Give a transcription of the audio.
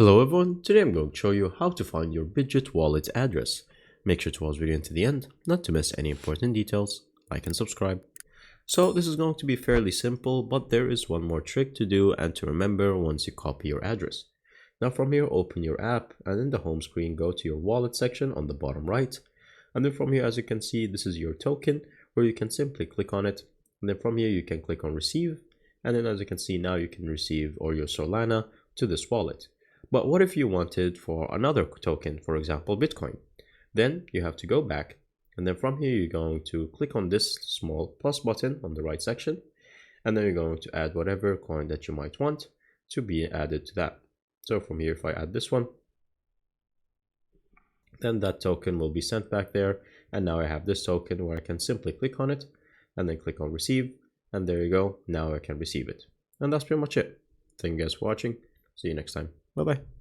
Hello everyone, today I'm going to show you how to find your Bitget wallet address. Make sure to watch the video until the end, not to miss any important details. Like and subscribe. So this is going to be fairly simple, but there is one more trick to do and to remember once you copy your address. Now from here, open your app and in the home screen, go to your wallet section on the bottom right. And then from here, as you can see, this is your token where you can simply click on it. And then from here, you can click on receive. And then as you can see, now you can receive or your Solana to this wallet. But what if you wanted for another token, for example, Bitcoin? Then you have to go back. And then from here, you're going to click on this small plus button on the right section. And then you're going to add whatever coin that you might want to be added to that. So from here, if I add this one, then that token will be sent back there. And now I have this token where I can simply click on it and then click on receive. And there you go. Now I can receive it. And that's pretty much it. Thank you guys for watching. See you next time. Bye-bye.